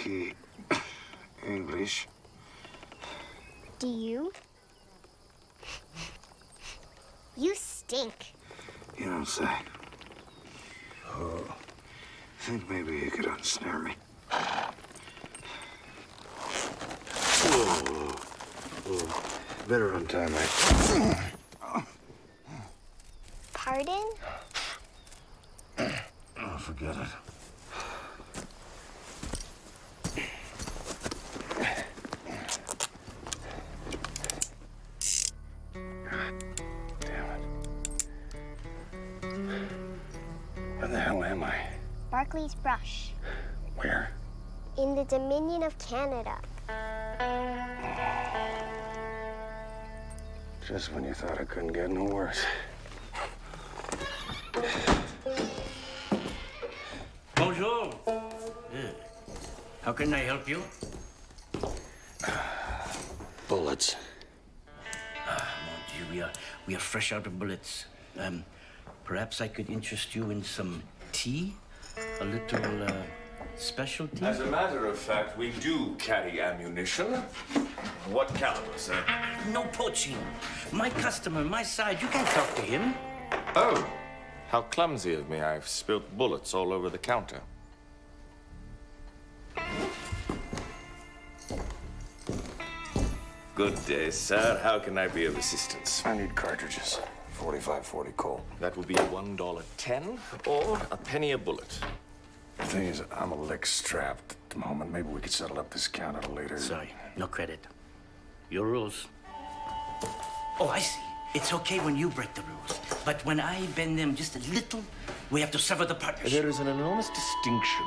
speak English. Do you? You stink. You don't say. Oh, think maybe you could unsnare me. Whoa. Whoa. Better untie me. Pardon? Oh, forget it. Where the hell am I? Barclay's Brush. Where? In the Dominion of Canada. Just when you thought it couldn't get no worse. Bonjour. How can I help you? Bullets. Mon Dieu, we are fresh out of bullets. Perhaps I could interest you in some tea? A little, specialty? As a matter of fact, we do carry ammunition. What caliber, sir? No poaching. My customer, my side, you can't talk to him. Oh, how clumsy of me. I've spilt bullets all over the counter. Good day, sir. How can I be of assistance? I need cartridges. 45-40 Colt. That will be $1.10 or a penny a bullet. The thing is, I'm a lick strapped at the moment. Maybe we could settle up this count at a later. Sorry, no credit. Your rules. Oh, I see. It's okay when you break the rules. But when I bend them just a little, we have to sever the partnership. There is an enormous distinction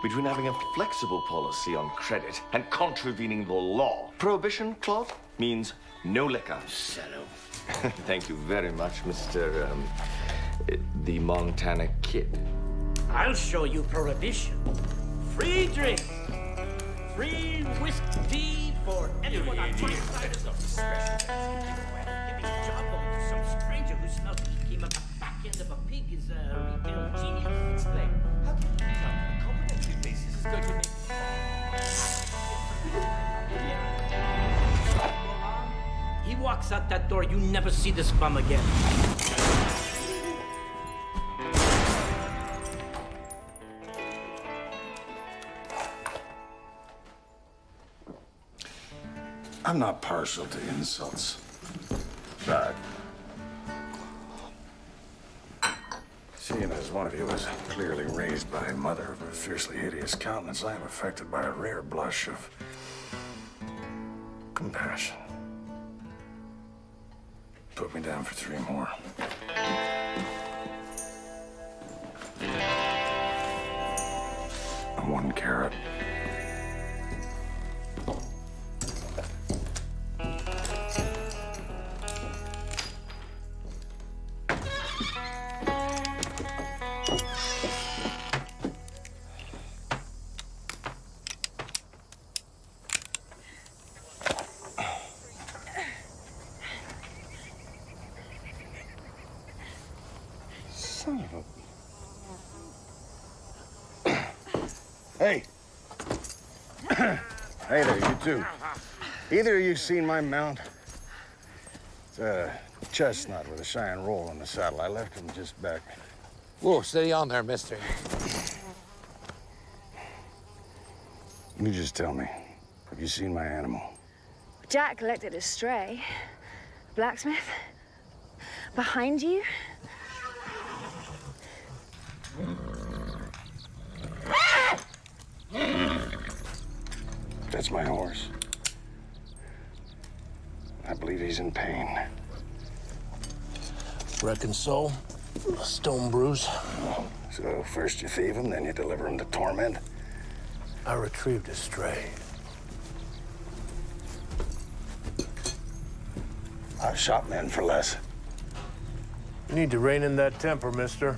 between having a flexible policy on credit and contravening the law. Prohibition clause means no liquor. Settle. Thank you very much, Mr. The Montana Kid. I'll show you prohibition. Free drink. Free whiskey for everyone on my side of the special. Giving jawbone to some stranger who smells came up the back end of a pig is a retail genius. Explain. How can you tell on a complimentary basis is going to make... He walks out that door, you never see this bum again. I'm not partial to insults, but seeing as one of you was clearly raised by a mother of a fiercely hideous countenance, I am affected by a rare blush of compassion. Put me down for 3 more. And 1 carrot. Son of a... Hey. Hey there, you two. Either of you seen my mount? It's a chestnut with a shine roll in the saddle. I left him just back. Whoa, steady on there, mister. You just tell me, have you seen my animal? Jack collected a stray. Blacksmith? Behind you? That's my horse. I believe he's in pain. Reckon so. A stone bruise. So first you thieve him, then you deliver him to torment? I retrieved a stray. I've shot men for less. You need to rein in that temper, mister.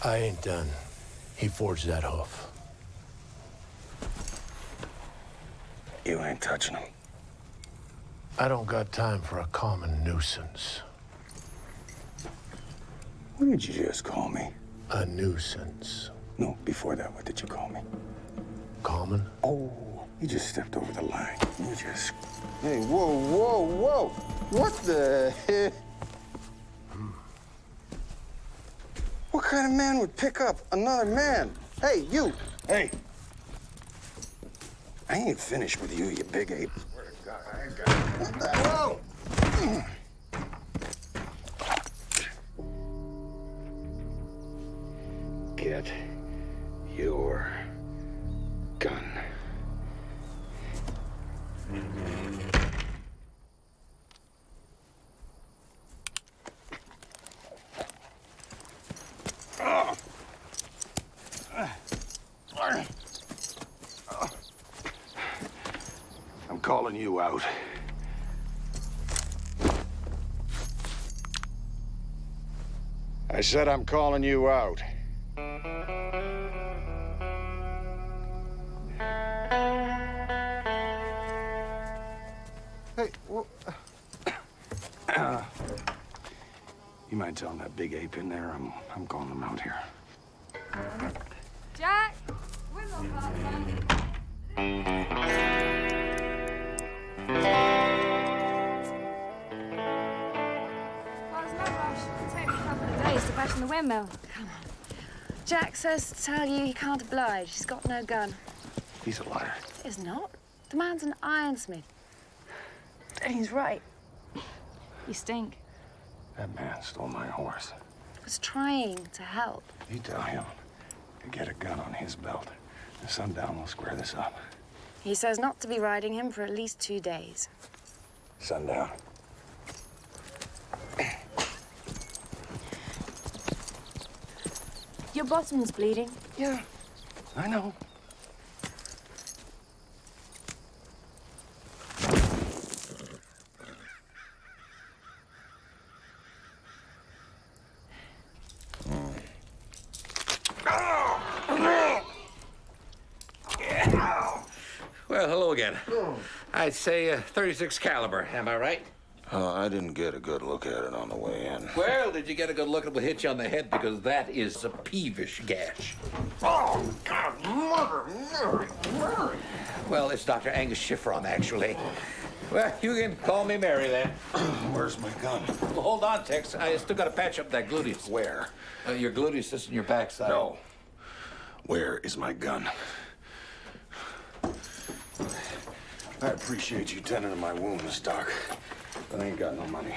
I ain't done. He forged that hoof. You ain't touching him. I don't got time for a common nuisance. What did you just call me? A nuisance. No, before that, what did you call me? Common? Oh, you just stepped over the line. You just... Hey, whoa, whoa, whoa! What the heck? What kind of man would pick up another man? Hey, you! Hey! I ain't finished with you, you big ape. Swear to God, I ain't got it. What the hell? Get your gun. I'm calling you out. I said I'm calling you out. Hey, well, you mind telling that big ape in there I'm calling him out here. Jack, we're not far Well, there's no rush. It'll take me a couple of days to fashion the windmill. Come on. Jack says to tell you he can't oblige. He's got no gun. He's a liar. He's not. The man's an ironsmith. And he's right. You stink. That man stole my horse. I was trying to help. You tell him to get a gun on his belt. At sundown, we'll square this up. He says not to be riding him for at least 2 days. Sundown. Your bottom's bleeding. Yeah, I know. Well, hello again. I'd say 36 caliber, am I right? I didn't get a good look at it on the way in. Well, did you get a good look? It will hit you on the head because that is a peevish gash. Oh, God, murder. Well, it's Dr. Angus Schifron, actually. Well, you can call me Mary then. Where's my gun? Well, hold on, Tex. I still got to patch up that gluteus. Where? Your gluteus is in your backside. No. Where is my gun? I appreciate you tending to my wounds, Doc, but I ain't got no money.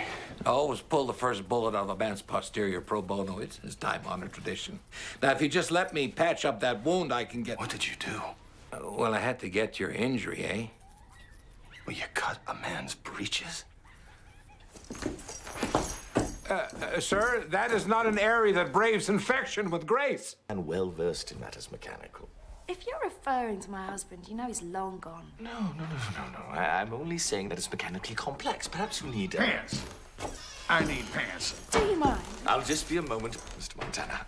I always pull the first bullet out of a man's posterior pro bono. It's time-honored tradition. Now, if you just let me patch up that wound, I can get... What did you do? Well, I had to get your injury, eh? Well, you cut a man's breeches? Sir, that is not an area that braves infection with grace. And well versed in matters mechanical. If you're referring to my husband, you know he's long gone. No. I'm only saying that it's mechanically complex. Perhaps you need... Pants. I need pants. Do you mind? I'll just be a moment, Mr. Montana.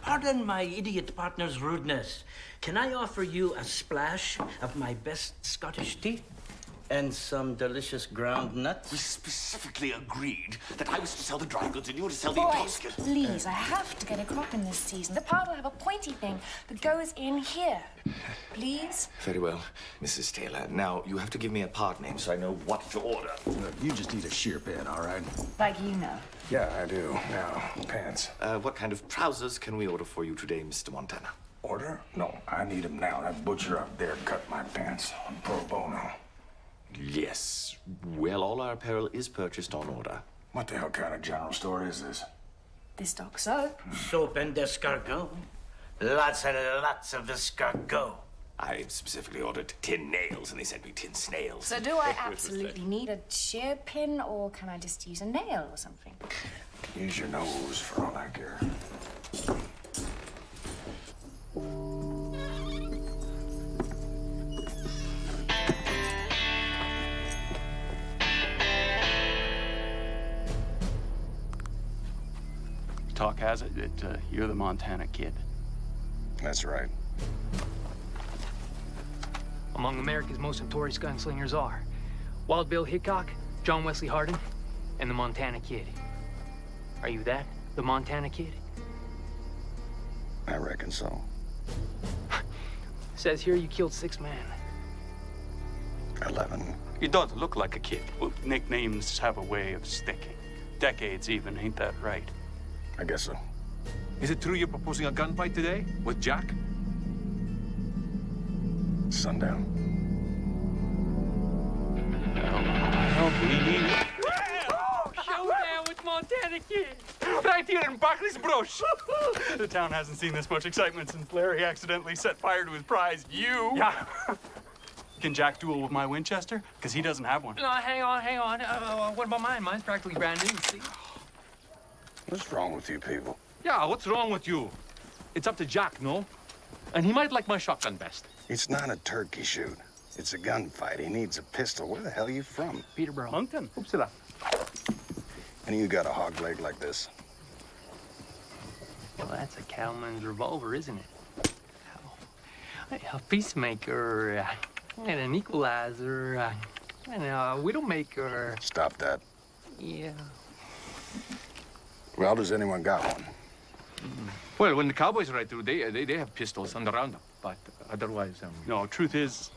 Pardon my idiot partner's rudeness. Can I offer you a splash of my best Scottish tea? And some delicious ground nuts? We specifically agreed that I was to sell the dry goods and you were to sell the Boys, intoxicant. please, I have to get a crop in this season. The part will have a pointy thing that goes in here. Please? Very well, Mrs. Taylor. Now, you have to give me a part name so I know what to order. Look, you just need a sheer pin, all right? Like you know. Yeah, I do. Now, pants. What kind of trousers can we order for you today, Mr. Montana? Order? No, I need them now. That butcher up there cut my pants on pro bono. Yes. Well, all our apparel is purchased on order. What the hell kind of general store is this? This dog soap. Soap and escargot. Lots and lots of escargot. I specifically ordered tin nails, and they sent me tin snails. So do I absolutely need a shear pin, or can I just use a nail or something? Use your nose for all I care. Talk has it that you're the Montana Kid. That's right. Among America's most notorious gunslingers are Wild Bill Hickok, John Wesley Hardin, and the Montana Kid. Are you that? The Montana kid? I reckon so. Says here you killed 6 men. 11. You don't look like a kid. Well, nicknames have a way of sticking. Decades even, ain't that right? I guess so. Is it true you're proposing a gunfight today with Jack? Sundown. Showdown with Montana kid! Right here in Barclay's Brush. The town hasn't seen this much excitement since Larry accidentally set fire to his prize, you. Yeah. Can Jack duel with my Winchester? Because he doesn't have one. No, hang on. What about mine? Mine's practically brand new, see? What's wrong with you people? Yeah, what's wrong with you? It's up to Jack, no? And he might like my shotgun best. It's not a turkey shoot. It's a gunfight. He needs a pistol. Where the hell are you from? Peterborough. Moncton. Oopsala. And you got a hog leg like this? Well, that's a cowman's revolver, isn't it? A peacemaker, and an equalizer, and a widowmaker. Stop that. Yeah. Well, does anyone got one? Well, when the cowboys ride through, they have pistols on the roundup, but otherwise, No, truth is,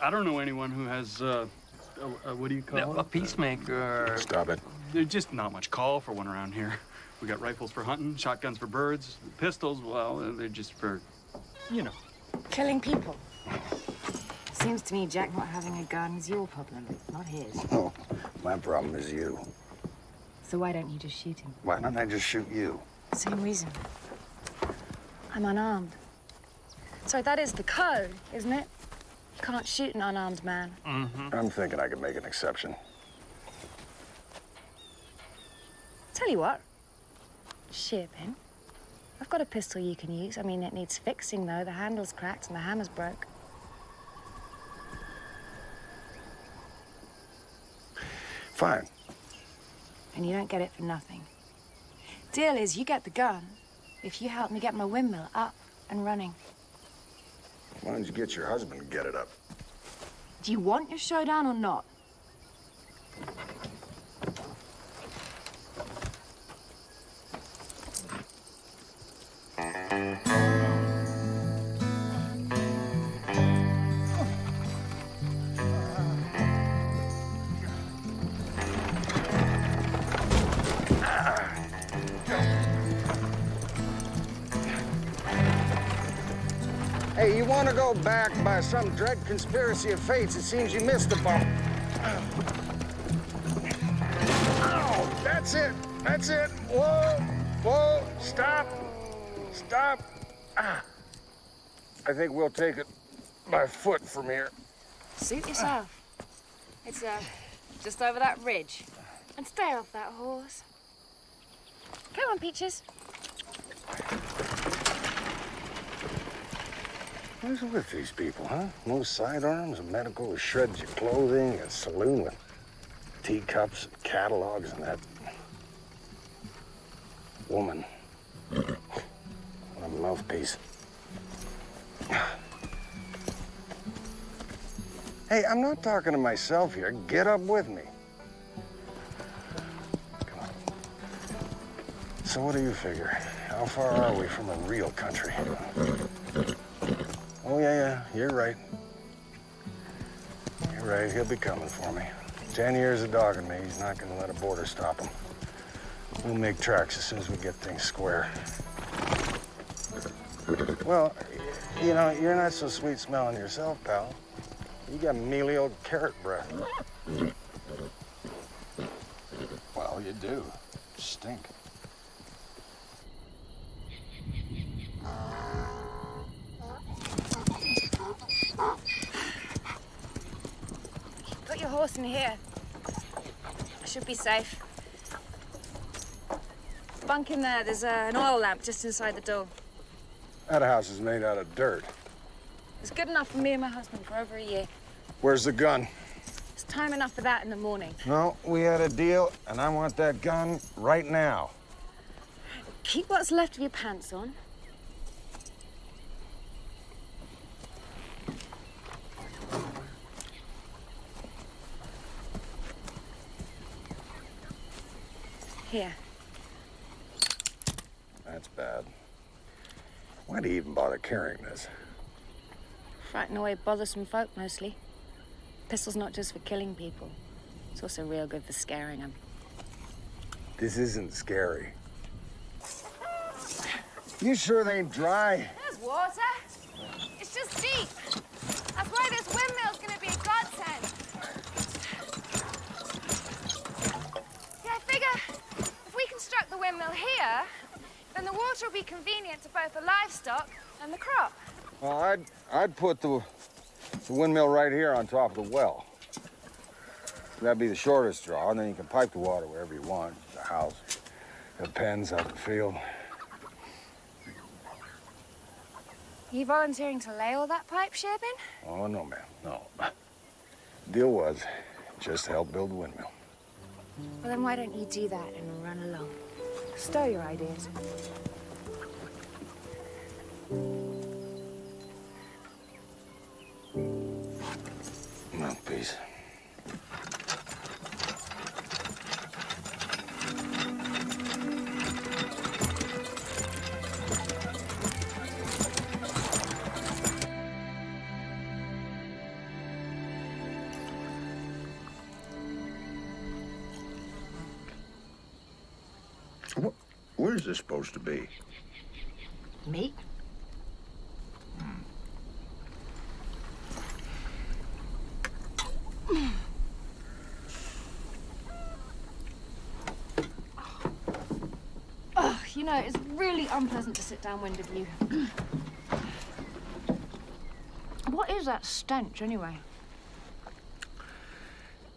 I don't know anyone who has, what do you call it? A peacemaker. Stop it. There's just not much call for one around here. We got rifles for hunting, shotguns for birds, pistols, well, they're just for, you know. Killing people. Seems to me Jack not having a gun is your problem, not his. Oh, my problem is you. So why don't you just shoot him? Why don't I just shoot you? Same reason. I'm unarmed. So that is the code, isn't it? You can't shoot an unarmed man. Mm-hmm. I'm thinking I could make an exception. Tell you what. Ship him. I've got a pistol you can use. I mean, it needs fixing, though. The handle's cracked and the hammer's broke. Fine. And you don't get it for nothing. Deal is, you get the gun if you help me get my windmill up and running. Why don't you get your husband to get it up? Do you want your showdown or not? Hey, you want to go back by some dread conspiracy of fates, it seems you missed the bump. Oh, that's it. That's it. Whoa. Whoa. Stop. Stop. Ah. I think we'll take it by foot from here. Suit yourself. It's, just over that ridge. And stay off that horse. Come on, Peaches. What's with these people, huh? No sidearms, a medical with shreds of clothing, a saloon with teacups and catalogs, and that woman. What a mouthpiece. Hey, I'm not talking to myself here. Get up with me. Come on. So what do you figure? How far are we from a real country? Oh, yeah, you're right. You're right, he'll be coming for me. 10 years of dogging me, he's not gonna let a border stop him. We'll make tracks as soon as we get things square. Well, you know, you're not so sweet smelling yourself, pal. You got mealy old carrot breath. Well, you do. Stink. Put your horse in here. I should be safe. Bunk in there. There's an oil lamp just inside the door. That house is made out of dirt. It's good enough for me and my husband for over a year. Where's the gun? It's time enough for that in the morning. No, we had a deal, and I want that gun right now. Keep what's left of your pants on. Here. That's bad. Why do you even bother carrying this? Frighten away bothersome folk, mostly. Pistol's not just for killing people. It's also real good for scaring them. This isn't scary. You sure they ain't dry? There's water. It's just deep. That's why this windmill's gonna be a godsend. Yeah, I figure if we construct the windmill here, then the water will be convenient to both the livestock and the crop. Well, I'd put the windmill right here on top of the well. That'd be the shortest draw, and then you can pipe the water wherever you want. The house, the pens out in the field. You volunteering to lay all that pipe, Sherbin? Oh, no, ma'am, no. Deal was just to help build the windmill. Well, then why don't you do that and run along? Stow your ideas. Mouthpiece. Where's this supposed to be? Me? Oh, you know, it's really unpleasant to sit downwind of you. What is that stench, anyway?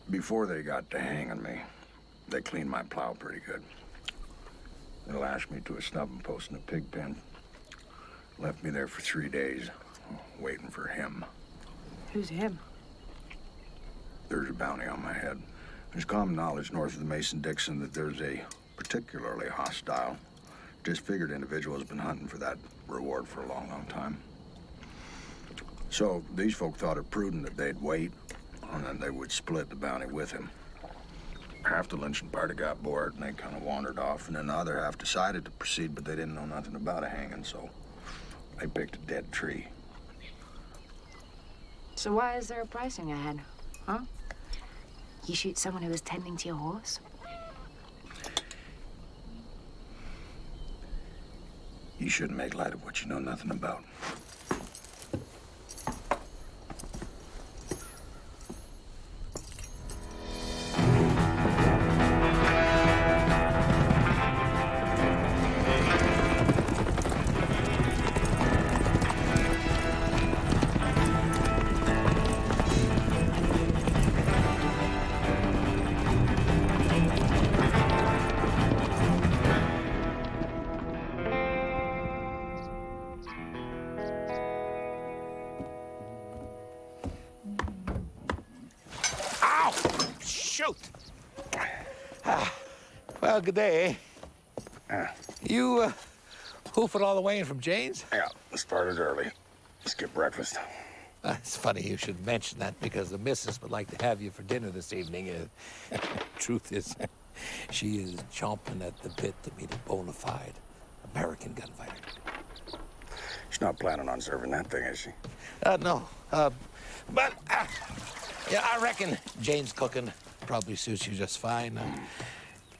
Before they got to hanging me, they cleaned my plow pretty good. They lashed me to a snubbing post in a pig pen. Left me there for 3 days, waiting for him. Who's him? There's a bounty on my head. There's common knowledge north of the Mason-Dixon that there's a particularly hostile, disfigured individual who's been hunting for that reward for a long, long time. So these folk thought it prudent that they'd wait, and then they would split the bounty with him. Half the lynching party got bored, and they kind of wandered off, and then the other half decided to proceed, but they didn't know nothing about a hanging, so they picked a dead tree. So why is there a pricing ahead, huh? You shoot someone who was tending to your horse? You shouldn't make light of what you know nothing about. Well, good day. Yeah. You hoof it all the way in from Jane's? Yeah, started early. Skip breakfast. It's funny you should mention that because the missus would like to have you for dinner this evening. Truth is, she is chomping at the bit to meet a bona fide American gunfighter. She's not planning on serving that thing, is she? No. But, yeah, I reckon Jane's cooking probably suits you just fine.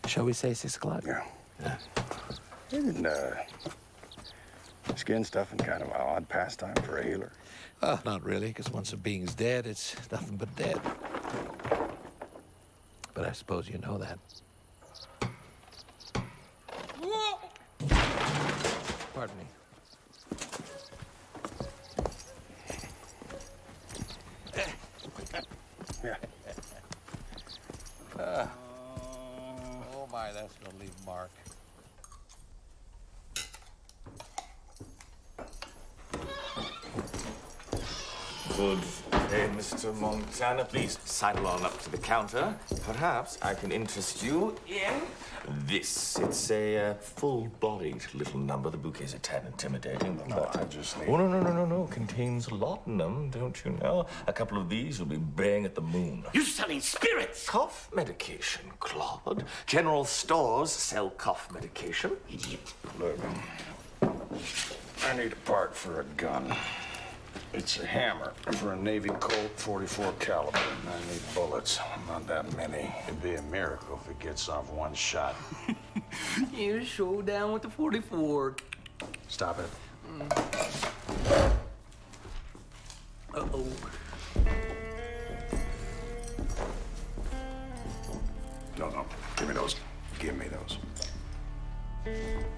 Shall we say 6 o'clock? Yeah. Isn't skin stuffing kind of an odd pastime for a healer? Not really, because once a being's dead, it's nothing but dead. But I suppose you know that. Pardon me. Yeah. Oh my, that's gonna leave a mark. Good. Hey, Mr. Montana, please sidle on up to the counter. Perhaps I can interest you in this. It's a full-bodied little number. The bouquet's a tad intimidating, but... No, I just need... Oh, no. Contains laudanum, don't you know? A couple of these will be baying at the moon. You're selling spirits! Cough medication, Claude. General stores sell cough medication. Idiot. Look, I need a part for a gun. It's a hammer for a Navy Colt 44 caliber, and I need bullets. Not that many. It'd be a miracle if it gets off one shot. You show down with the 44. Stop it. Uh-oh. No. Give me those. Give me those.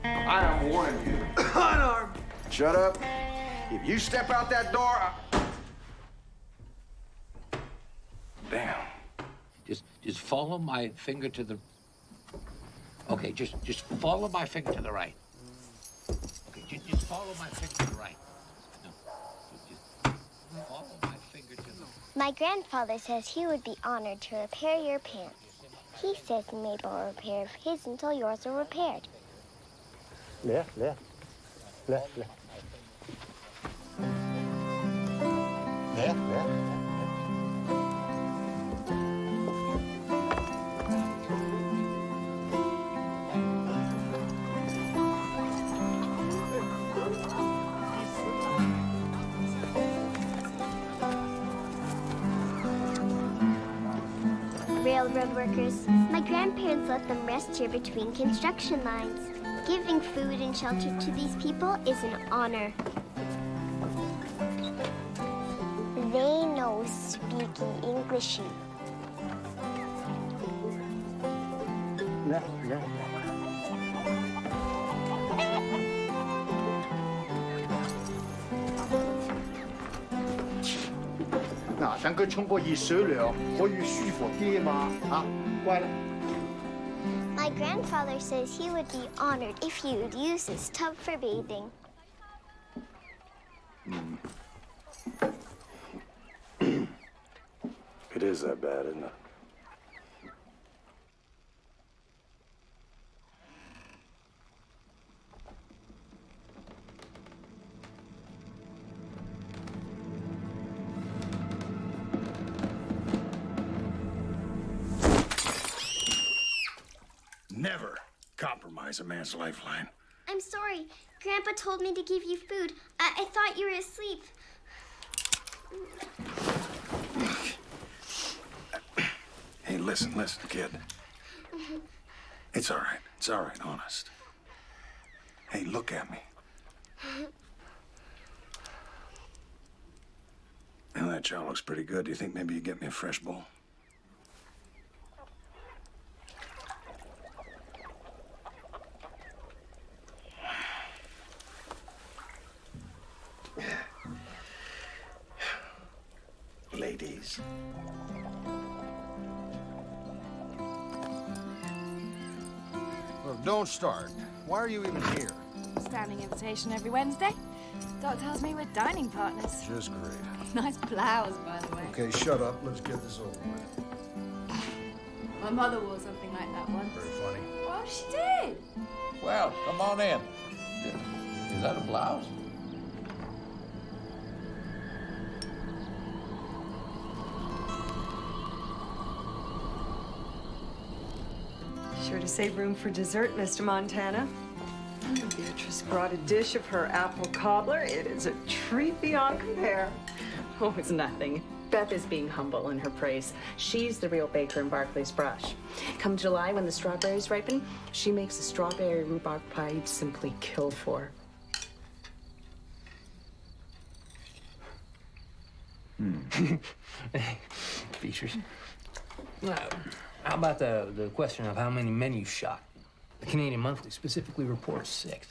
I am warning you. Unarmed. Shut up. If you step out that door, Damn. Just follow my finger to the... Okay, just follow my finger to the right. Okay, just follow my finger to the right. No, just follow my finger to the... My grandfather says he would be honored to repair your pants. He says Mabel will repair his until yours are repaired. Left. Left. Railroad workers, my grandparents let them rest here between construction lines. Giving food and shelter to these people is an honor. They know speaking Englishy. Left. 嗱，等佢沖個熱水涼，可以舒服啲啊嘛嚇，乖啦。My grandfather says he would be honored if you would use this tub for bathing. it is that bad, isn't it? Never compromise a man's lifeline. I'm sorry. Grandpa told me to give you food. I thought you were asleep. Hey, listen, kid. It's all right, honest. Hey, look at me. Well, that chow looks pretty good. Do you think maybe you get me a fresh bowl? Ladies. Look, don't start. Why are you even here? Standing invitation every Wednesday. Doc tells me we're dining partners. Just great. Nice blouse, by the way. Okay, shut up. Let's get this over with. My mother wore something like that once. Very funny. Well, she did. Well, come on in. Is that a blouse? Sure to save room for dessert, Mr. Montana. Beatrice brought a dish of her apple cobbler. It is a treat beyond compare. Oh, it's nothing. Beth is being humble in her praise. She's the real baker in Barclay's Brush. Come July, when the strawberries ripen, she makes a strawberry rhubarb pie you'd simply kill for. Beatrice. How about the question of how many men you shot? The Canadian Monthly specifically reports 6.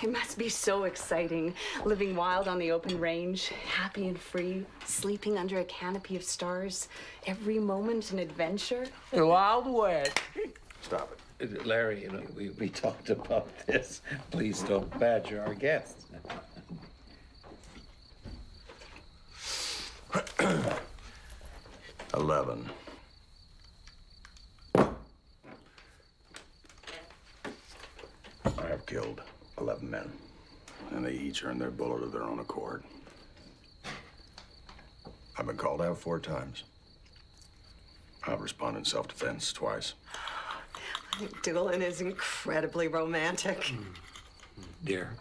It must be so exciting, living wild on the open range, happy and free, sleeping under a canopy of stars, every moment an adventure. The Wild West. Stop it. Larry, we talked about this. Please don't badger our guests. 11. I have killed 11 men, and they each earned their bullet of their own accord. I've been called out 4 times. I've responded in self-defense twice. I think dueling is incredibly romantic. Dear.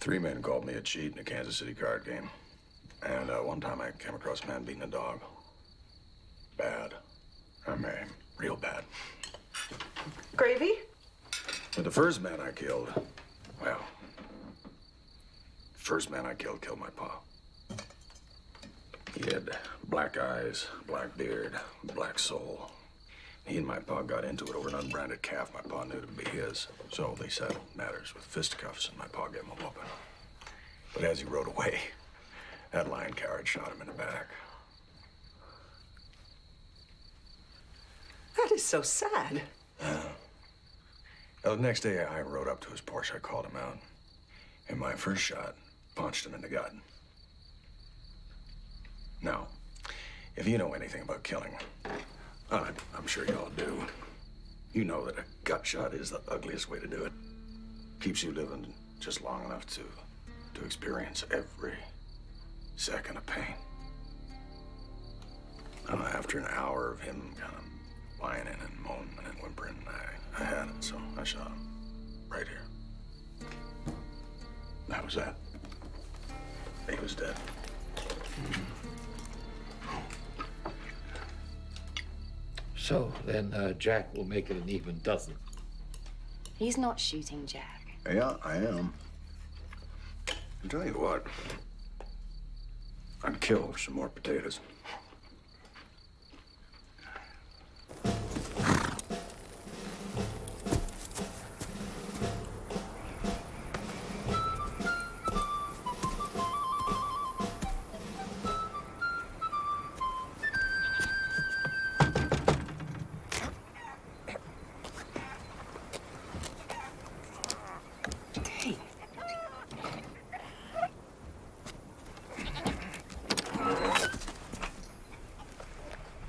3 men called me a cheat in a Kansas City card game. And one time I came across a man beating a dog. Bad. I mean, real bad. Gravy? But the first man I killed, well, first man I killed my pa. He had black eyes, black beard, black soul. He and my pa got into it over an unbranded calf my pa knew to be his. So they settled matters with fisticuffs, and my pa gave him a whooping. But as he rode away, that lion coward shot him in the back. That is so sad. Well, the next day, I rode up to his Porsche. I called him out. And my first shot punched him in the gut. Now, if you know anything about killing, I'm sure y'all do, you know that a gut shot is the ugliest way to do it. Keeps you living just long enough to experience every second of pain. After an hour of him kind of whining and moaning and whimpering, I had it, so I shot him right here. That was that. He was dead. So then Jack will make it an even dozen. He's not shooting Jack. Yeah, I am. I'll tell you what. I'd kill for some more potatoes.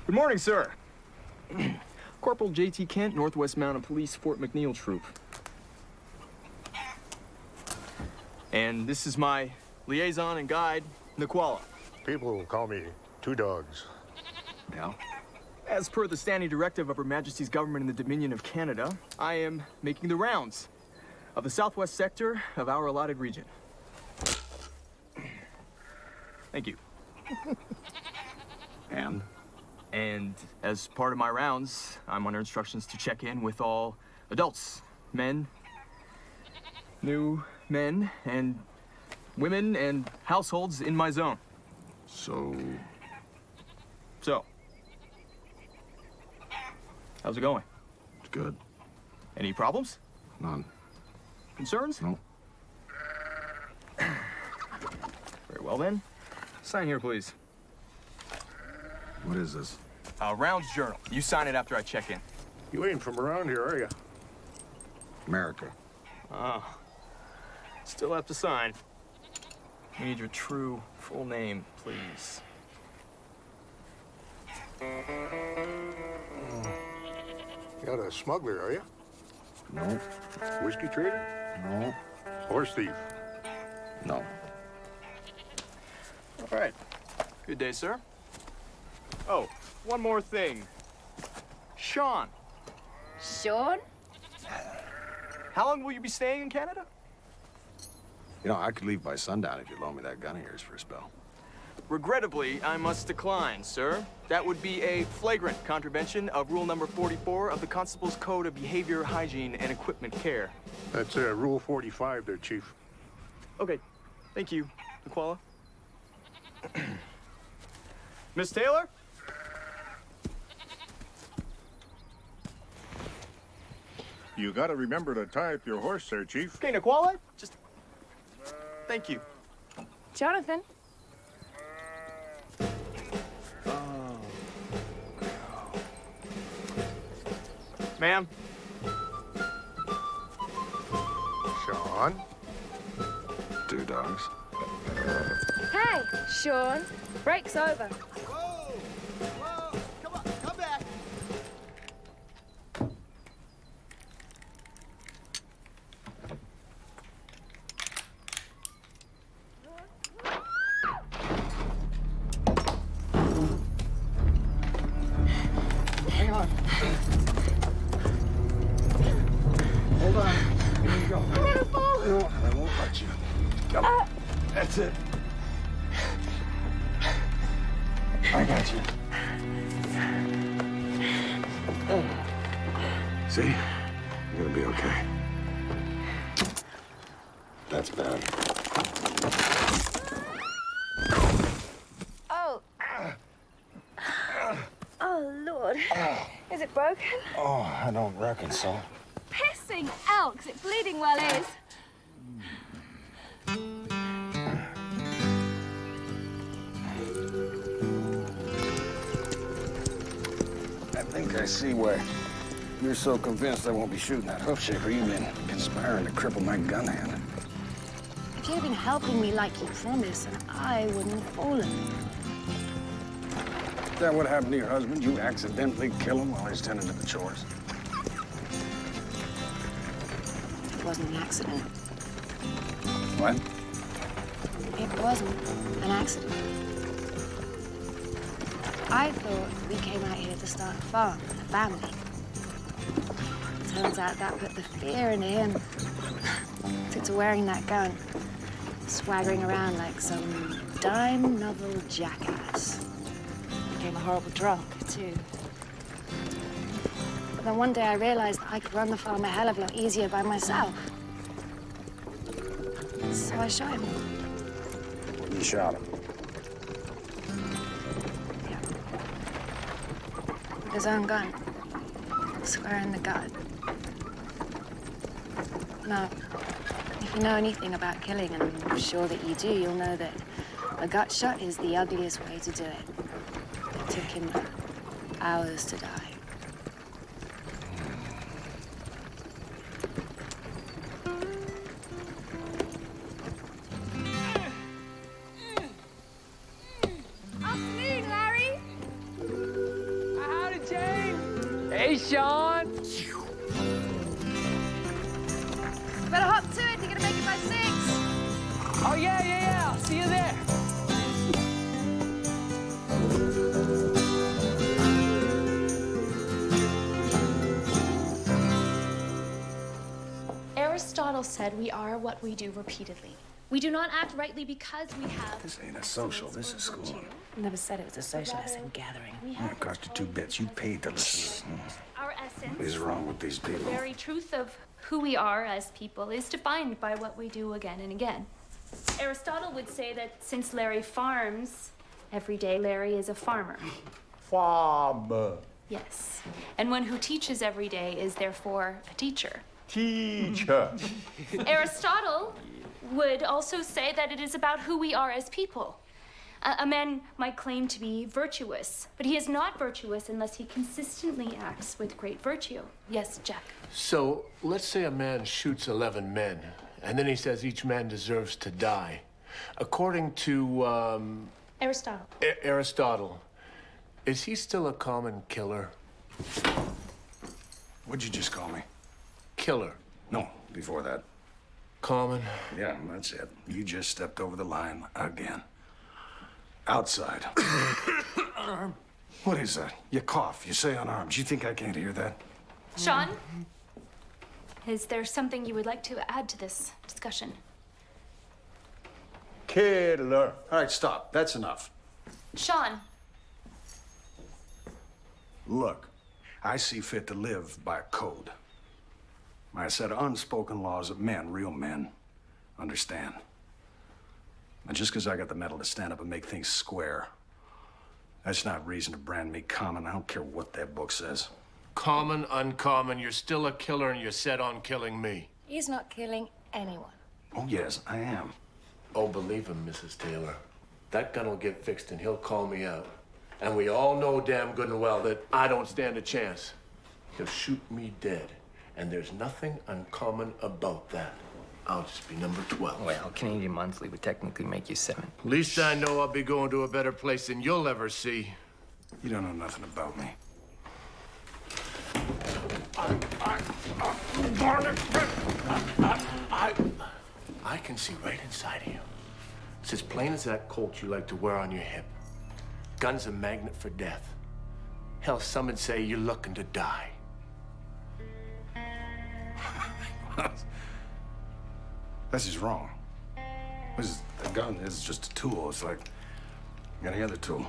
Good morning, sir. Corporal J.T. Kent, Northwest Mounted Police, Fort McNeil Troop. And this is my liaison and guide, Niquala. People call me Two Dogs. Yeah? As per the standing directive of Her Majesty's government in the Dominion of Canada, I am making the rounds of the southwest sector of our allotted region. Thank you. And as part of my rounds, I'm under instructions to check in with all adults, men, new men, and women, and households in my zone. So, how's it going? It's good. Any problems? None. Concerns? No. Very well then. Sign here, please. What is this? Rounds journal. You sign it after I check in. You ain't from around here, are you? America. Still have to sign. We need your true full name, please. You're not a smuggler, are you? No. Whiskey trader? No. Horse thief? No. All right. Good day, sir. Oh, one more thing. Sean. Sean? How long will you be staying in Canada? You know, I could leave by sundown if you loan me that gun of yours for a spell. Regrettably, I must decline, sir. That would be a flagrant contravention of rule number 44 of the Constable's Code of Behavior, Hygiene, and Equipment Care. That's Rule 45 there, Chief. Okay. Thank you, Niquala. Miss Taylor? You gotta remember to tie up your horse there, Chief. Okay, Niquala, just... Thank you. Jonathan? Ma'am? Sean? Two Dogs. Hey, Sean. Break's over. Whoa! Hold on. Here you go. No, I won't let you. Come on. That's it. I got you. See? You're gonna be okay. That's bad. Oh. Oh, Lord. Is it broken? Oh, I don't reckon so. Pissing elks. It bleeding well is. I think I see why you're so convinced I won't be shooting that hoof shaker. You've been conspiring to cripple my gun hand. If you'd been helping me like you promised, then I wouldn't have fallen. Is that what happened to your husband? You accidentally kill him while he's tending to the chores? It wasn't an accident. What? It wasn't an accident. I thought we came out here to start a farm and a family. Turns out that put the fear into him. Took to wearing that gun, swaggering around like some dime novel jackass. Became a horrible drunk, too. But then one day I realized that I could run the farm a hell of a lot easier by myself. So I shot him. You shot him? With his own gun. Square in the gut. Now, if you know anything about killing, and I'm sure that you do, you'll know that a gut shot is the ugliest way to do it. It took him hours to die. Afternoon, Larry. Howdy, Jane. Hey, Sean. Better hop to it. You're gonna make it by 6. Oh, yeah. I'll see you there. Aristotle said we are what we do repeatedly. We do not act rightly because we have... This ain't a social, this is school. Never said it was a social. I said gathering. It cost you 2 bits. You paid to listen. Our essence, What is wrong with these the people? very truth of who we are as people, is defined by what we do again and again. Aristotle would say that since Larry farms, every day Larry is a farmer. Farmer. Yes. And one who teaches every day is therefore a teacher. Teacher. Aristotle would also say that it is about who we are as people. A man might claim to be virtuous, but he is not virtuous unless he consistently acts with great virtue. Yes, Jack? So, let's say a man shoots 11 men, and then he says each man deserves to die. According to, Aristotle. Aristotle, is he still a common killer? What'd you just call me? Killer. No, before that. Common? Yeah, that's it. You just stepped over the line again. Outside. What is that? You cough, you say unarmed. You think I can't hear that? Sean? Is there something you would like to add to this discussion? Killer. All right, stop. That's enough. Sean? Look, I see fit to live by a code. By a set of unspoken laws that men, real men, understand. And just because I got the metal to stand up and make things square, that's not reason to brand me common. I don't care what that book says. Common, uncommon, you're still a killer and you're set on killing me. He's not killing anyone. Oh, yes, I am. Oh, believe him, Mrs. Taylor. That gun will get fixed and he'll call me out. And we all know damn good and well that I don't stand a chance. He'll shoot me dead. And there's nothing uncommon about that. I'll just be number 12. Well, Canadian Monthly would technically make you 7. At least I know I'll be going to a better place than you'll ever see. You don't know nothing about me. I can see right inside of you. It's as plain as that Colt you like to wear on your hip. Gun's a magnet for death. Hell, some would say you're looking to die. That's just wrong. A gun is just a tool. It's like any other tool.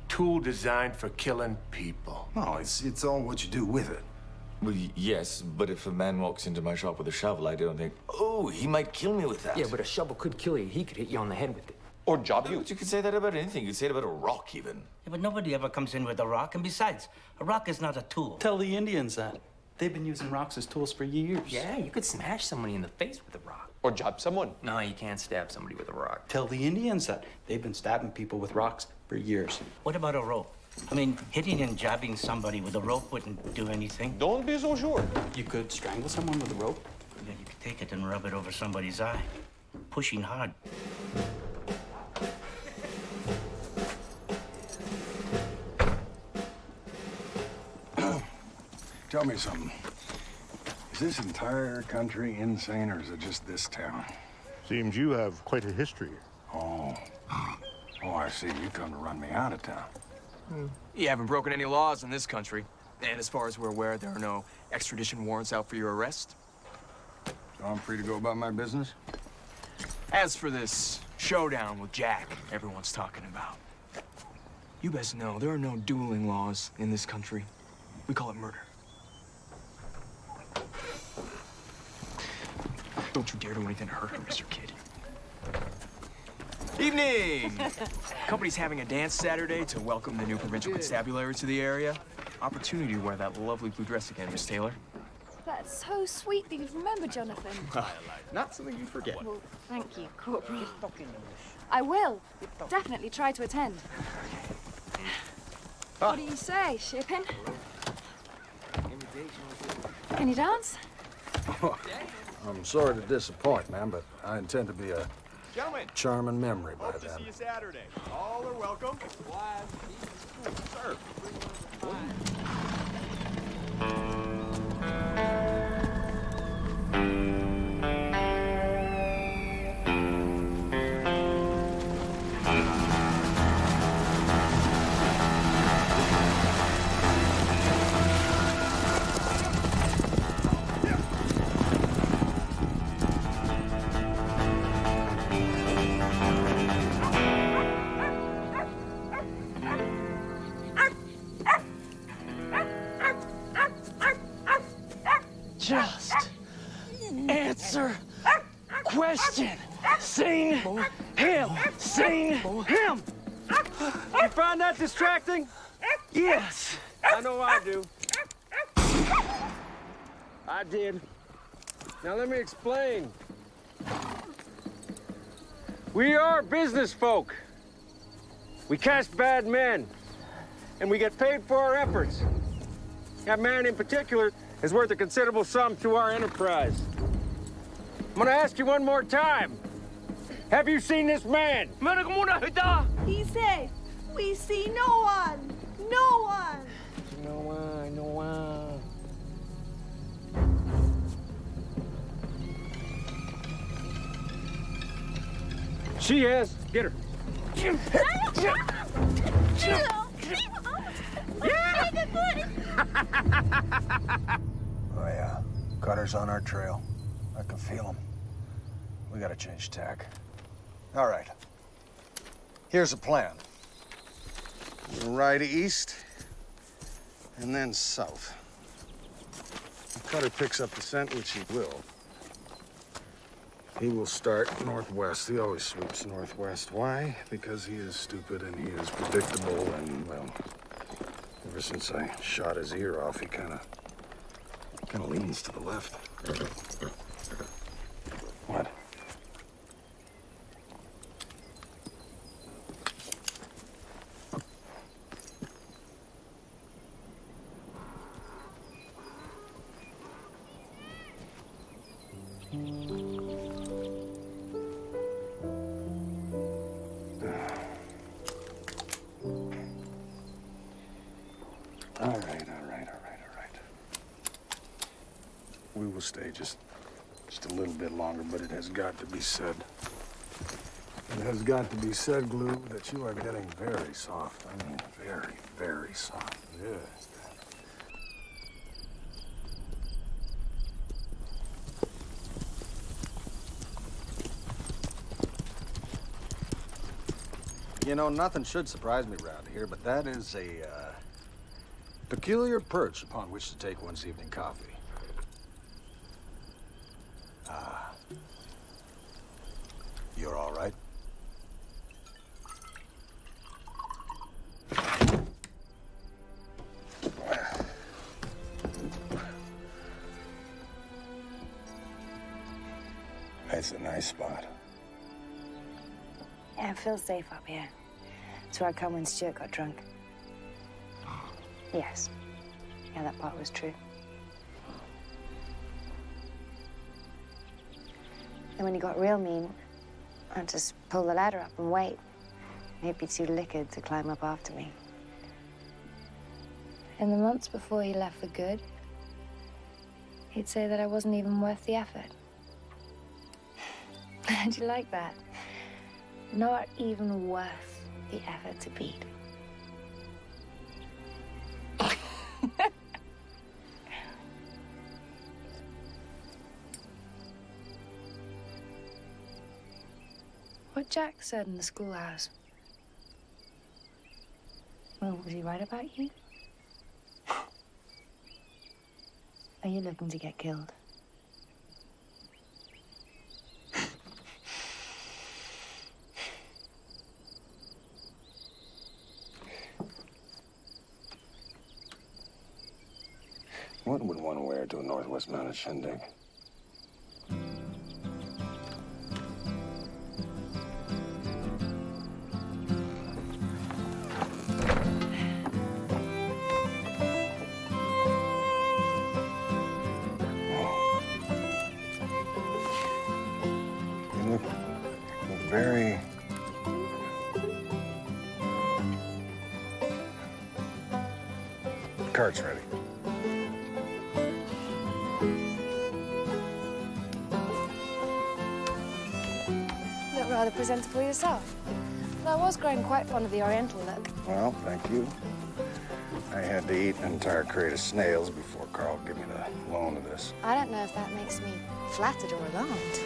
Tool designed for killing people. No, it's all what you do with it. Well, yes, but if a man walks into my shop with a shovel, I don't think, oh, he might kill me with that. Yeah, but a shovel could kill you. He could hit you on the head with it. Or job you. But you could say that about anything. You could say it about a rock, even. Yeah, but nobody ever comes in with a rock. And besides, a rock is not a tool. Tell the Indians that. They've been using rocks as tools for years. Yeah, you could smash somebody in the face with a rock. Or job someone. No, you can't stab somebody with a rock. Tell the Indians that. They've been stabbing people with rocks for years. What about a rope? I mean, hitting and jabbing somebody with a rope wouldn't do anything. Don't be so sure. You could strangle someone with a rope. Yeah, you could take it and rub it over somebody's eye. Pushing hard. Tell me something. Is this entire country insane, or is it just this town? Seems you have quite a history. Oh, I see. You come to run me out of town. You haven't broken any laws in this country. And as far as we're aware, there are no extradition warrants out for your arrest. So I'm free to go about my business? As for this showdown with Jack everyone's talking about, you best know there are no dueling laws in this country. We call it murder. Don't you dare do anything to hurt her, Mr. Kidd. Evening! Company's having a dance Saturday to welcome the new provincial constabulary to the area. Opportunity to wear that lovely blue dress again, Miss Taylor. That's so sweet that you've remembered, Jonathan. Not something you forget. Well, thank you, Corporal. I will. Definitely try to attend. What do you say, Shipping? Can you dance? I'm sorry to disappoint, ma'am, but I intend to be a Gentlemen, charming memory by hope to then. see you Saturday. All are welcome. Sir. Just answer question. Sing him. Sing him. You find that distracting? Yes. I know I do. I did. Now let me explain. We are business folk. We catch bad men, and we get paid for our efforts. That man in particular is worth a considerable sum to our enterprise. I'm gonna ask you one more time. Have you seen this man? He said, we see no one. No one. No one. She has. Get her. Oh, yeah. Cutter's on our trail. I can feel him. We gotta change tack. All right. Here's the plan. We'll ride east, and then south. If Cutter picks up the scent, which he will, he will start northwest. He always sweeps northwest. Why? Because he is stupid and he is predictable and, well, ever since I shot his ear off, he kind of leans to the left. What? All right. We will stay just a little bit longer, but it has got to be said. has got to be said, Glue, that you are getting very soft. I mean, very, very soft. Yes. You know, nothing should surprise me around here, but that is a peculiar perch upon which to take one's evening coffee. Ah. You're all right? It's a nice spot. Yeah, it feels safe up here. That's where I come when Stuart got drunk. Yes. Yeah, that part was true. And when he got real mean, I'd just pull the ladder up and wait. He'd be too liquored to climb up after me. In the months before he left for good, he'd say that I wasn't even worth the effort. How'd you like that? Not even worth the effort to beat. What Jack said in the schoolhouse. Well, was he right about you? Are you looking to get killed? What would one wear to a Northwest Mounted shindig? You look very... Cart's ready. Rather presentable yourself. But I was growing quite fond of the Oriental look. Well, thank you. I had to eat an entire crate of snails before Carl gave me the loan of this. I don't know if that makes me flattered or alarmed.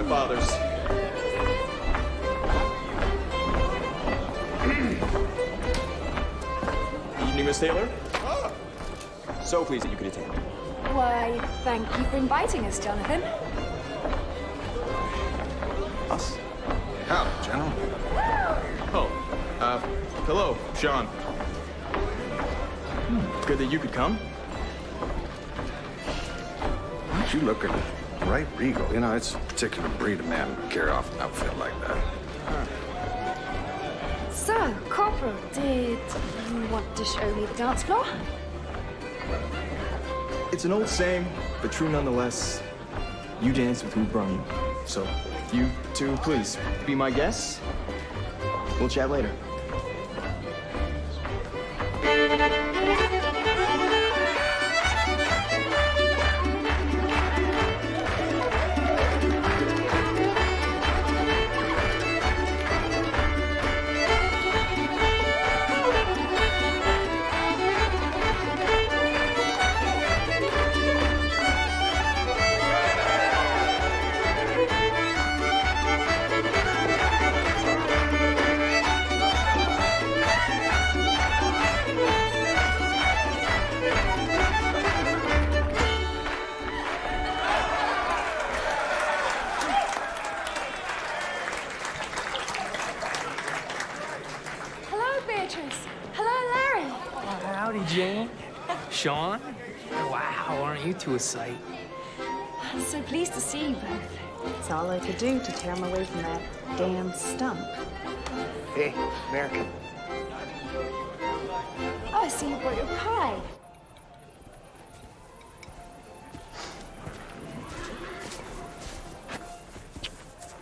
Father's. Evening, Miss Taylor. So pleased that you could attend. Why, thank you for inviting us, Jonathan. Us? Howdy, General. Oh, hello, Sean. Good that you could come. Aren't you looking right regal? You know, it's a particular breed of man who carry off an outfit like that. So, Corporal, did you want to show me the dance floor? It's an old saying, but true nonetheless. You dance with who brung you. So, you two, please, be my guests. We'll chat later. Sean? Wow, aren't you two a sight? I'm so pleased to see you both. It's all I could do to tear him away from that damn stump. Hey, American. Oh, I see you brought your pie.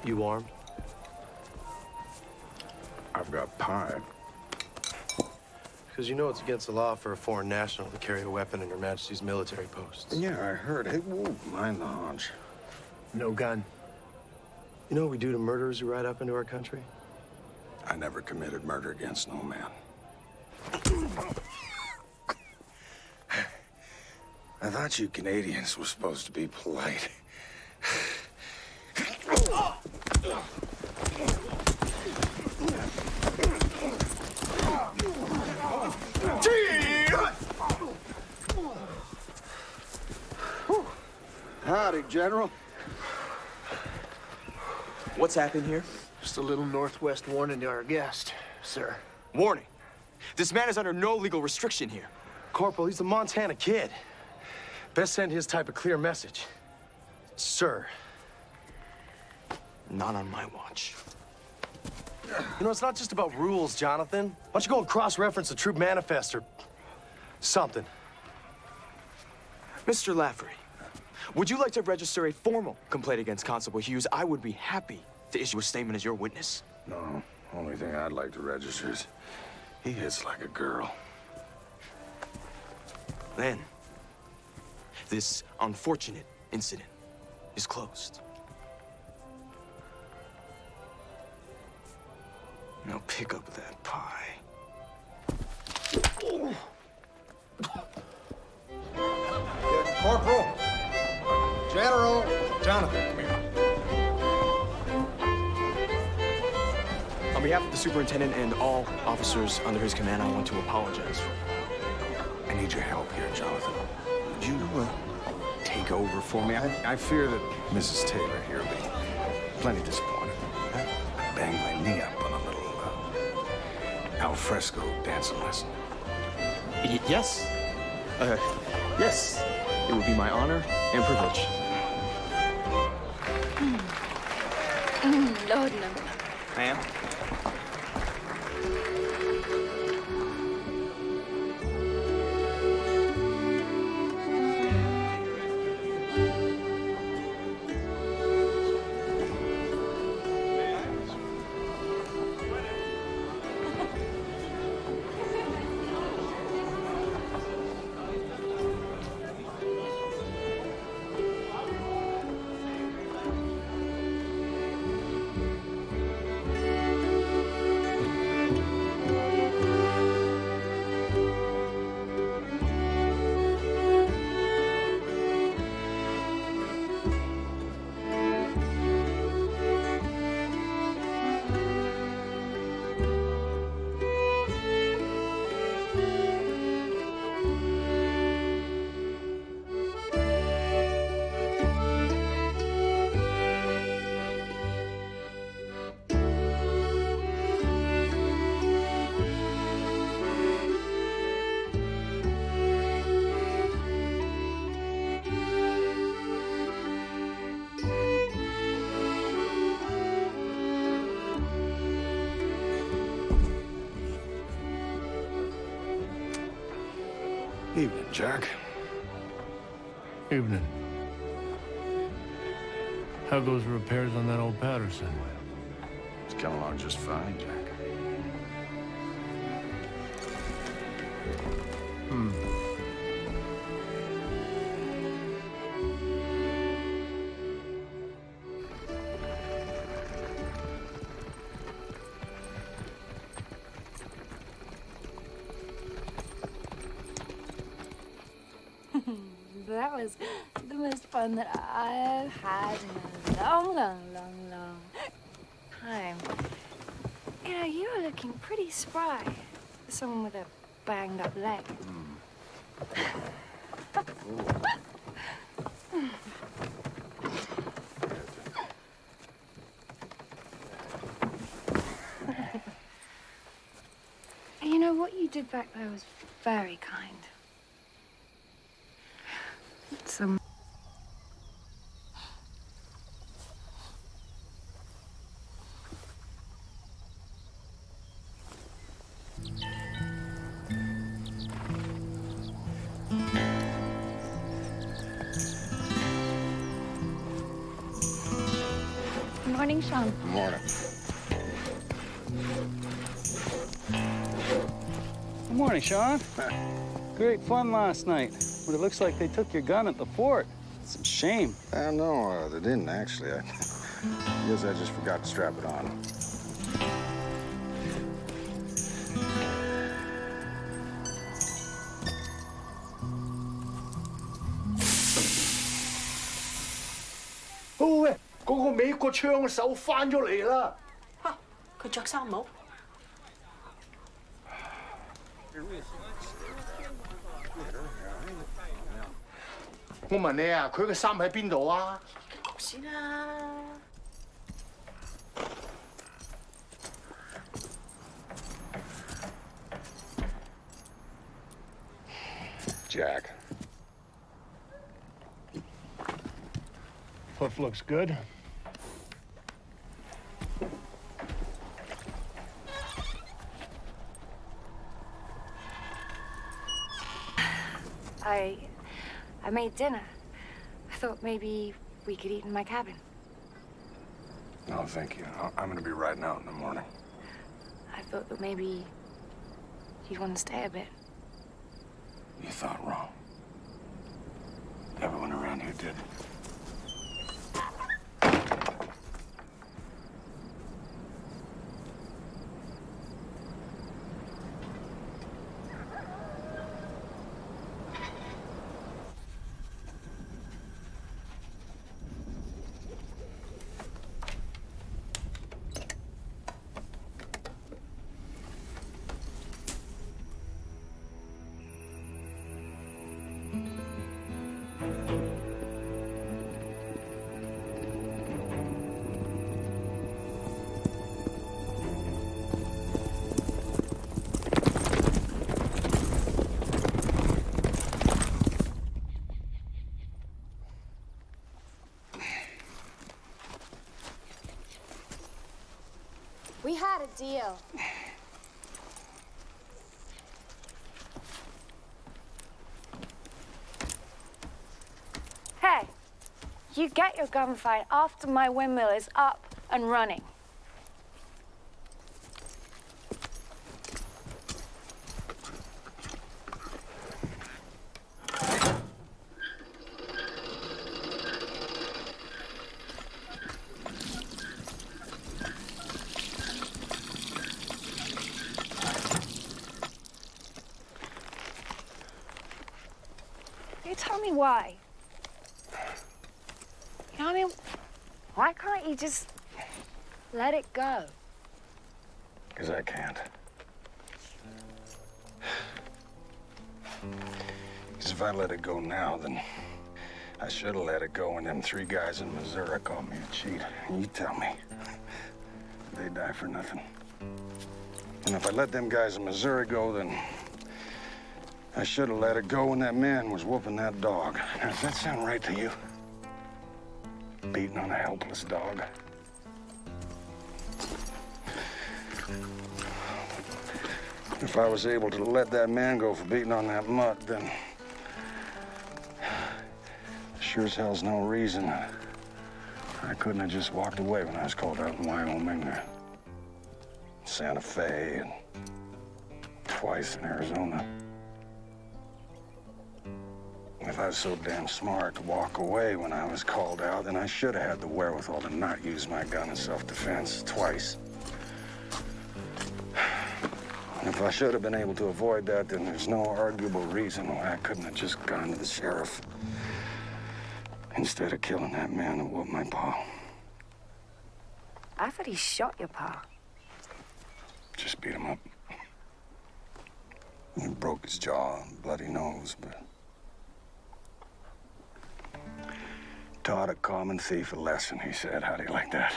You armed? I've got pie. Because you know it's against the law for a foreign national to carry a weapon in Her Majesty's military posts. Yeah, I heard. Hey, whoa, mind the haunch. No gun. You know what we do to murderers who ride up into our country? I never committed murder against no man. I thought you Canadians were supposed to be polite. Howdy, General. What's happened here? Just a little Northwest warning to our guest, sir. Warning. This man is under no legal restriction here. Corporal, he's the Montana kid. Best send his type a clear message. Sir. Not on my watch. You know, it's not just about rules, Jonathan. Why don't you go and cross-reference the troop manifest or something? Mr. Lafferty, would you like to register a formal complaint against Constable Hughes? I would be happy to issue a statement as your witness. No, only thing I'd like to register is he hits like a girl. Then, this unfortunate incident is closed. Now pick up that pie. Corporal. General. Jonathan, come here. On behalf of the superintendent and all officers under his command, I want to apologize. I need your help here, Jonathan. Would you take over for me? I fear that Mrs. Taylor here will be plenty disappointed. I banged my knee up on a little al fresco dancing lesson. Yes. Yes. It would be my honor and privilege. Lord, no. Ma'am? Evening, Jack. Evening. How goes the repairs on that old Patterson? It's coming along just fine, Jack. That was the most fun that I've had in a long, long, long, long time. You know, you were looking pretty spry for someone with a banged up leg. You know, what you did back there was very kind. morning, Sean. Good morning. Good morning, Sean. Great fun last night, but it looks like they took your gun at the fort. It's a shame. No, they didn't actually. I guess I just forgot to strap it on.喂，嗰個美國槍手翻咗嚟啦！嚇，佢着衫帽。我問你啊，佢嘅衫喺邊度啊？先啦。Jack. Hoof looks good. I made dinner. I thought maybe we could eat in my cabin. No, thank you. I'm gonna be riding out in the morning. I thought that maybe you'd want to stay a bit. You thought wrong. Everyone around here did. We had a deal. Hey, you get your gunfight after my windmill is up and running. Tell me why. You know what I mean? Why can't you just let it go? Because I can't. Because if I let it go now, then I should have let it go when them 3 guys in Missouri called me a cheat. And you tell me, they die for nothing. And if I let them guys in Missouri go, then I should have let it go when that man was whooping that dog. Now, does that sound right to you? Beating on a helpless dog? If I was able to let that man go for beating on that mutt, then sure as hell's no reason I couldn't have just walked away when I was called out in Wyoming, or Santa Fe, and twice in Arizona. If I was so damn smart to walk away when I was called out, then I should have had the wherewithal to not use my gun in self-defense twice. And if I should have been able to avoid that, then there's no arguable reason why I couldn't have just gone to the sheriff instead of killing that man that whooped my paw. I thought he shot your pa. Just beat him up. He broke his jaw and bloody nose, but taught a common thief a lesson, he said. How do you like that?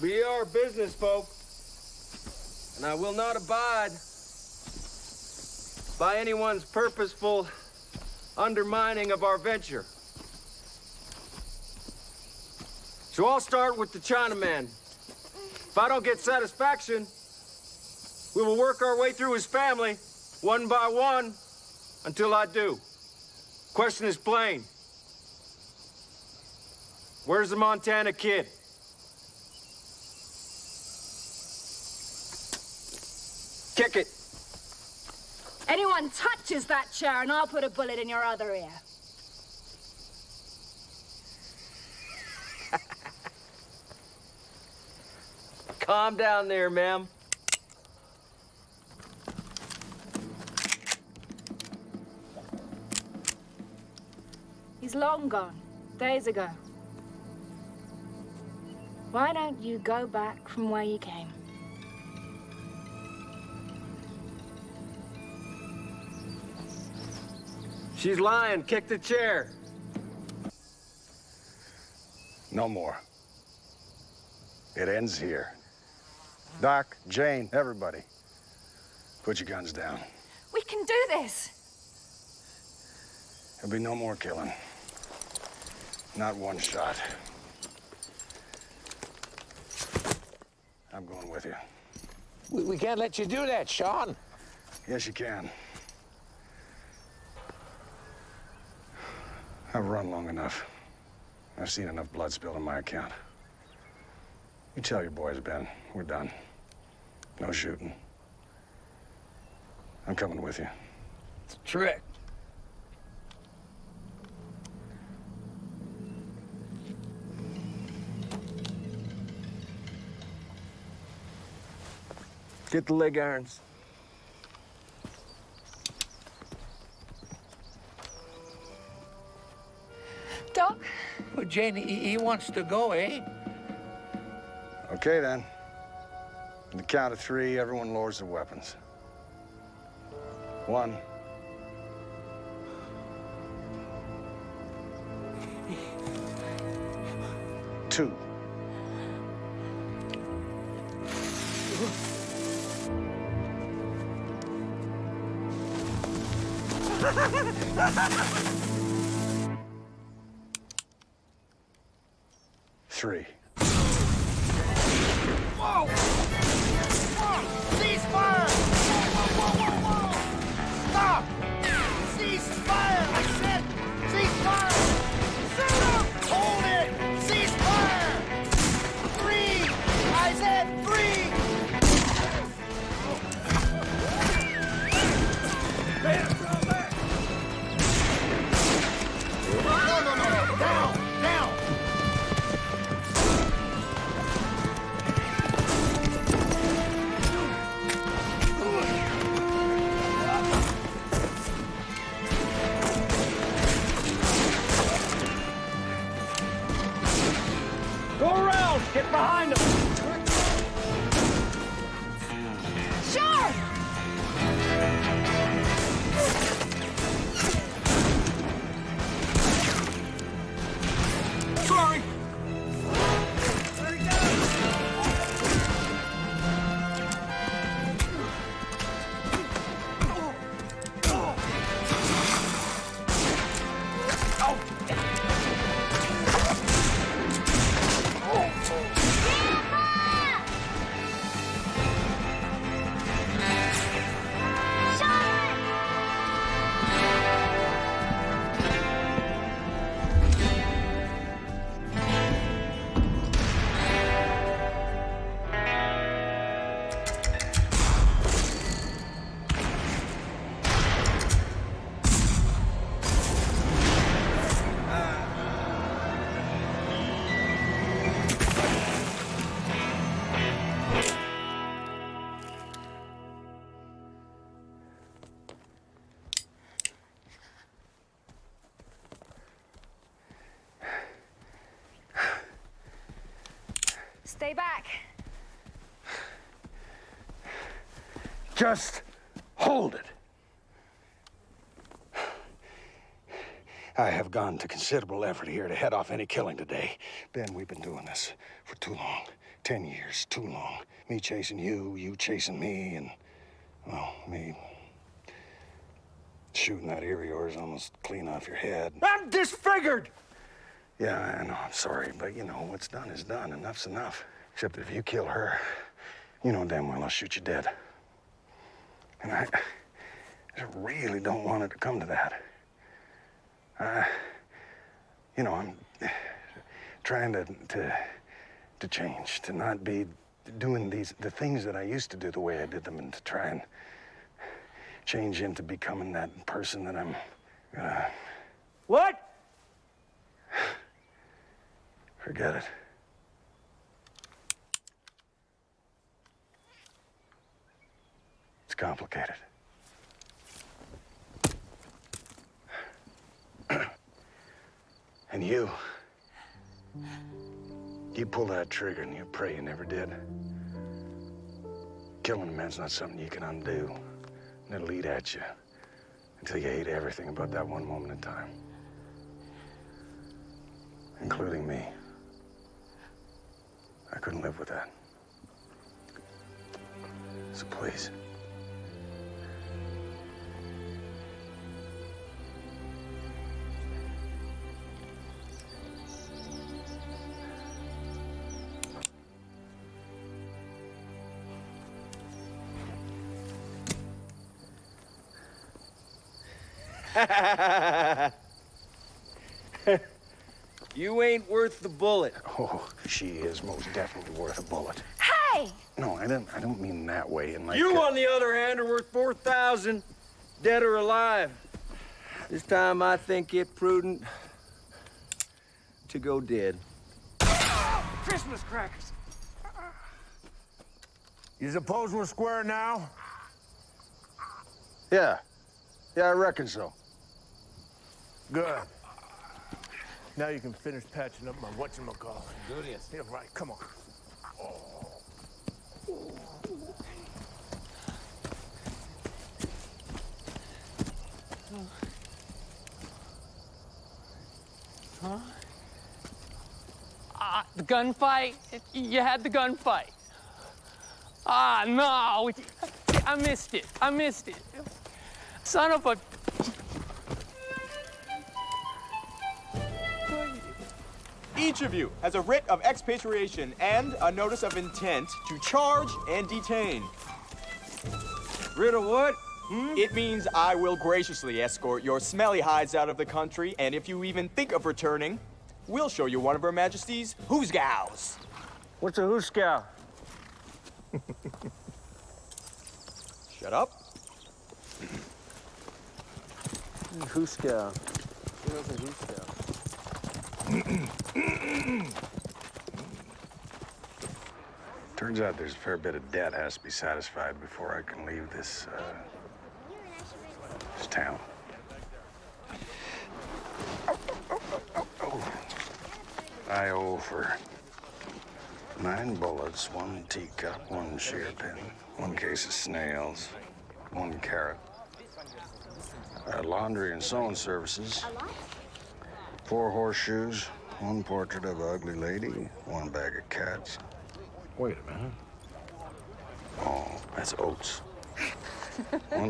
We are business folk, and I will not abide by anyone's purposeful undermining of our venture. So I'll start with the Chinaman. If I don't get satisfaction, we will work our way through his family, one by one, until I do. Question is plain. Where's the Montana kid? Kick it. Anyone touches that chair and I'll put a bullet in your other ear. Calm down there, ma'am. He's long gone, days ago. Why don't you go back from where you came? She's lying. Kick the chair. No more. It ends here. Doc, Jane, everybody, put your guns down. We can do this. There'll be no more killing. Not one shot. I'm going with you. We can't let you do that, Sean. Yes, you can. I've run long enough. I've seen enough blood spilled on my account. You tell your boys, Ben, we're done. No shooting. I'm coming with you. It's a trick. Get the leg irons. Doc? Well, Jane, he wants to go, eh? Okay, then. On the count of 3, everyone lowers their weapons. 1. 2. 3. Whoa! Whoa! Cease fire! Whoa, whoa, whoa, whoa! Stop! Cease fire! I said cease fire! Shoot him! Hold it! Cease fire! 3! I said 3! Man, throw back! No! Down! Down! Go around! Get behind him! Sure! Sorry! Stay back. Just hold it. I have gone to considerable effort here to head off any killing today. Ben, we've been doing this for too long. 10 years, too long. Me chasing you, you chasing me, and, well, me shooting that ear of yours almost clean off your head. I'm disfigured! Yeah, I know, I'm sorry, but you know, what's done is done. Enough's enough. Except that if you kill her, you know damn well I'll shoot you dead. And I just really don't want it to come to that. You know, I'm trying to change, to not be doing the things that I used to do the way I did them, and to try and change into becoming that person that I'm gonna... What? Forget it. It's complicated. And you pull that trigger and you pray you never did. Killing a man's not something you can undo. And it'll eat at you until you hate everything about that one moment in time. Including me. I couldn't live with that. So please. You ain't worth the bullet. Oh, she is most definitely worth a bullet. Hey! No, I don't mean that way. And like You, on the other hand, are worth 4,000, dead or alive. This time I think it prudent to go dead. Christmas crackers. You suppose we're square now? Yeah, I reckon so. Good. Now you can finish patching up my whatchamacallit. Do this. Yeah, right, come on. Huh? The gunfight? You had the gunfight. No. I missed it. Son of a... Each of you has a writ of expatriation and a notice of intent to charge and detain. Writ of what? It means I will graciously escort your smelly hides out of the country, and if you even think of returning, we'll show you one of Her Majesty's hoosgows. What's a hoosgow? Shut up. Hoosgow. She knows a hoosgow. Turns out there's a fair bit of debt has to be satisfied before I can leave this town. I owe for 9 bullets, 1 teacup, 1 shear pin, 1 case of snails, 1 carrot, laundry and sewing services, 4 horseshoes, 1 portrait of an ugly lady, 1 bag of cats. Wait a minute. Oh, that's oats.